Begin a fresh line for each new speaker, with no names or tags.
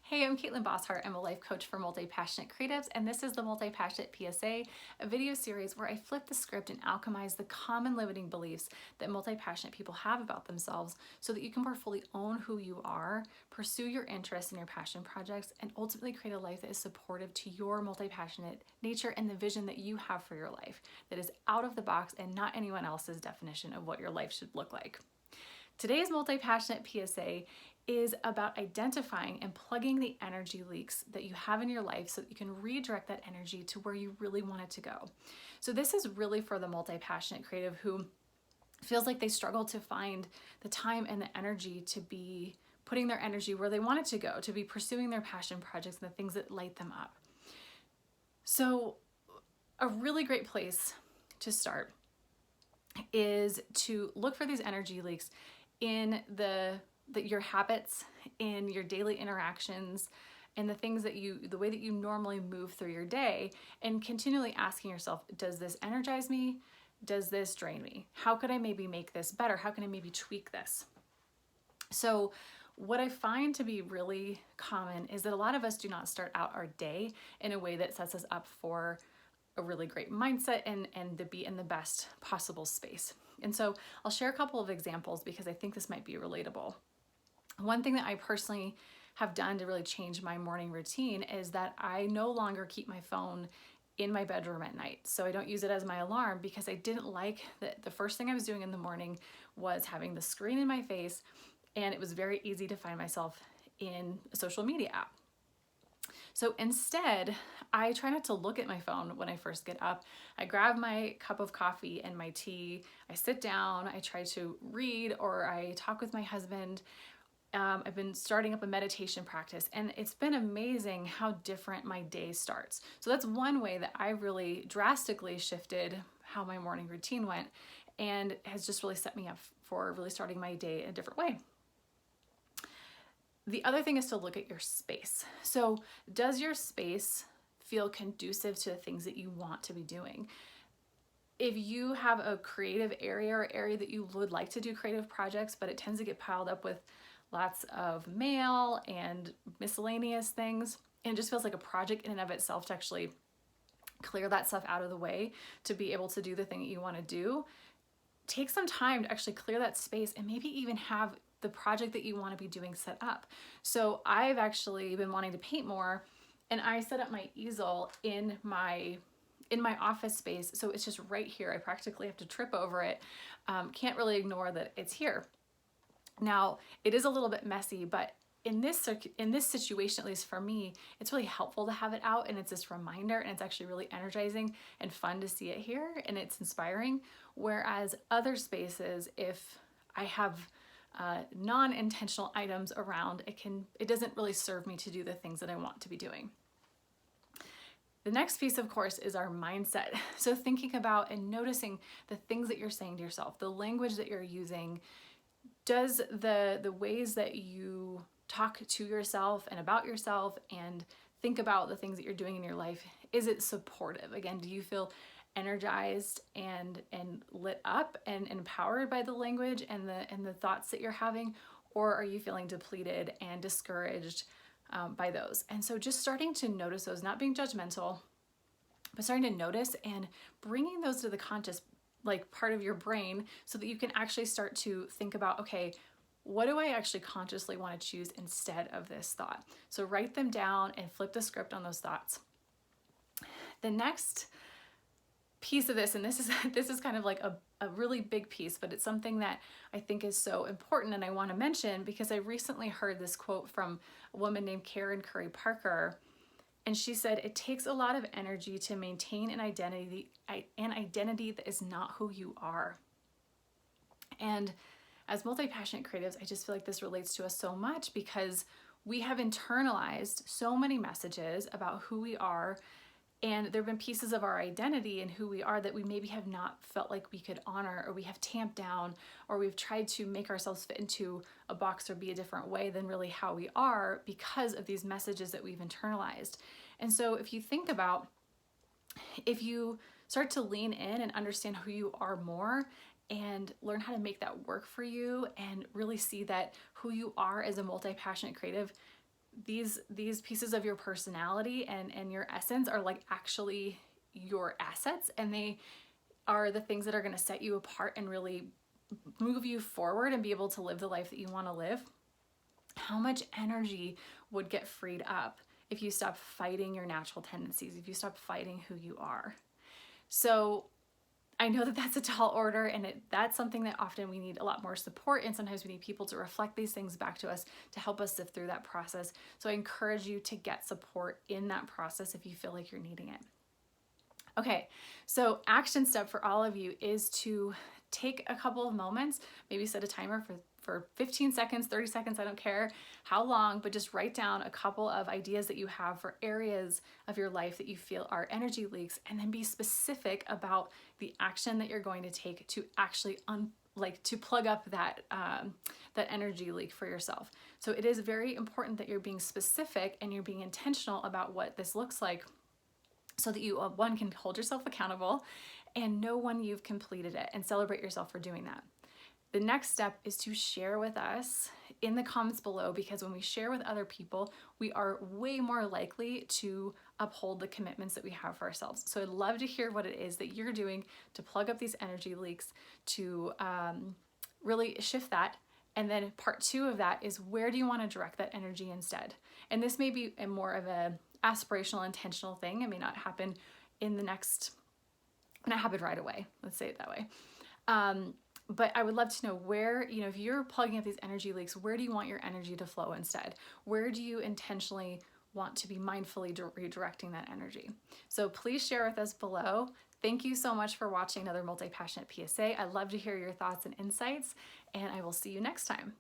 Hey, I'm Caitlin Bosshart. I'm a life coach for multi-passionate creatives, and this is the Multi-Passionate PSA, a video series where I flip the script and alchemize the common limiting beliefs that multi-passionate people have about themselves so that you can more fully own who you are, pursue your interests and your passion projects, and ultimately create a life that is supportive to your multi-passionate nature and the vision that you have for your life, that is out of the box and not anyone else's definition of what your life should look like. Today's multi-passionate PSA is about identifying and plugging the energy leaks that you have in your life so that you can redirect that energy to where you really want it to go. So this is really for the multi-passionate creative who feels like they struggle to find the time and the energy to be putting their energy where they want it to go, to be pursuing their passion projects and the things that light them up. So a really great place to start is to look for these energy leaks in your habits, in your daily interactions, and the things that the way that you normally move through your day, and continually asking yourself, does this energize me? Does this drain me? How could I maybe make this better? How can I maybe tweak this? So what I find to be really common is that a lot of us do not start out our day in a way that sets us up for a really great mindset and to be in the best possible space. And so I'll share a couple of examples because I think this might be relatable. One thing that I personally have done to really change my morning routine is that I no longer keep my phone in my bedroom at night. So I don't use it as my alarm because I didn't like that the first thing I was doing in the morning was having the screen in my face, and it was very easy to find myself in a social media app. So instead, I try not to look at my phone when I first get up. I grab my cup of coffee and my tea, I sit down, I try to read or I talk with my husband. I've been starting up a meditation practice, and it's been amazing how different my day starts. So that's one way that I really drastically shifted how my morning routine went and has just really set me up for really starting my day in a different way. The other thing is to look at your space. So does your space feel conducive to the things that you want to be doing? If you have a creative area or area that you would like to do creative projects, but it tends to get piled up with lots of mail and miscellaneous things, and it just feels like a project in and of itself to actually clear that stuff out of the way to be able to do the thing that you want to do, take some time to actually clear that space and maybe even have the project that you want to be doing set up. So I've actually been wanting to paint more, and I set up my easel in my office space. So it's just right here. I practically have to trip over it. Can't really ignore that it's here. Now, it is a little bit messy, but in this situation, at least for me, it's really helpful to have it out, and it's this reminder, and it's actually really energizing and fun to see it here, and it's inspiring. Whereas other spaces, if I have non-intentional items around, it doesn't really serve me to do the things that I want to be doing. The next piece, of course, is our mindset. So thinking about and noticing the things that you're saying to yourself, the language that you're using. Does the ways that you talk to yourself and about yourself and think about the things that you're doing in your life, is it supportive? Again, do you feel energized and lit up and empowered by the language and the thoughts that you're having, or are you feeling depleted and discouraged by those? And so just starting to notice those, not being judgmental, but starting to notice and bringing those to the conscious part of your brain so that you can actually start to think about, okay, what do I actually consciously want to choose instead of this thought? So write them down and flip the script on those thoughts. The next piece of this, and this is kind of like a really big piece, but it's something that I think is so important and I want to mention because I recently heard this quote from a woman named Karen Curry Parker. And she said, it takes a lot of energy to maintain an identity that is not who you are. And as multi-passionate creatives, I just feel like this relates to us so much because we have internalized so many messages about who we are, and there have been pieces of our identity and who we are that we maybe have not felt like we could honor, or we have tamped down, or we've tried to make ourselves fit into a box or be a different way than really how we are because of these messages that we've internalized. And so if you think about, if you start to lean in and understand who you are more and learn how to make that work for you and really see that who you are as a multi-passionate creative these pieces of your personality and your essence are like actually your assets, and they are the things that are going to set you apart and really move you forward and be able to live the life that you want to live. How much energy would get freed up if you stop fighting your natural tendencies, if you stop fighting who you are? So I know that that's a tall order, and that's something that often we need a lot more support, and sometimes we need people to reflect these things back to us to help us sift through that process. So I encourage you to get support in that process if you feel like you're needing it. Okay, so action step for all of you is to take a couple of moments, maybe set a timer for 15 seconds, 30 seconds, I don't care how long, but just write down a couple of ideas that you have for areas of your life that you feel are energy leaks, and then be specific about the action that you're going to take to actually to plug up that that energy leak for yourself. So it is very important that you're being specific and you're being intentional about what this looks like, so that you, one, can hold yourself accountable and know when you've completed it, and celebrate yourself for doing that. The next step is to share with us in the comments below, because when we share with other people, we are way more likely to uphold the commitments that we have for ourselves. So I'd love to hear what it is that you're doing to plug up these energy leaks, to really shift that. And then part 2 of that is, where do you want to direct that energy instead? And this may be a more of a aspirational, intentional thing. It may not happen not happen right away. Let's say it that way. But I would love to know where, if you're plugging up these energy leaks, where do you want your energy to flow instead? Where do you intentionally want to be mindfully redirecting that energy? So please share with us below. Thank you so much for watching another Multi-Passionate PSA. I'd love to hear your thoughts and insights, and I will see you next time.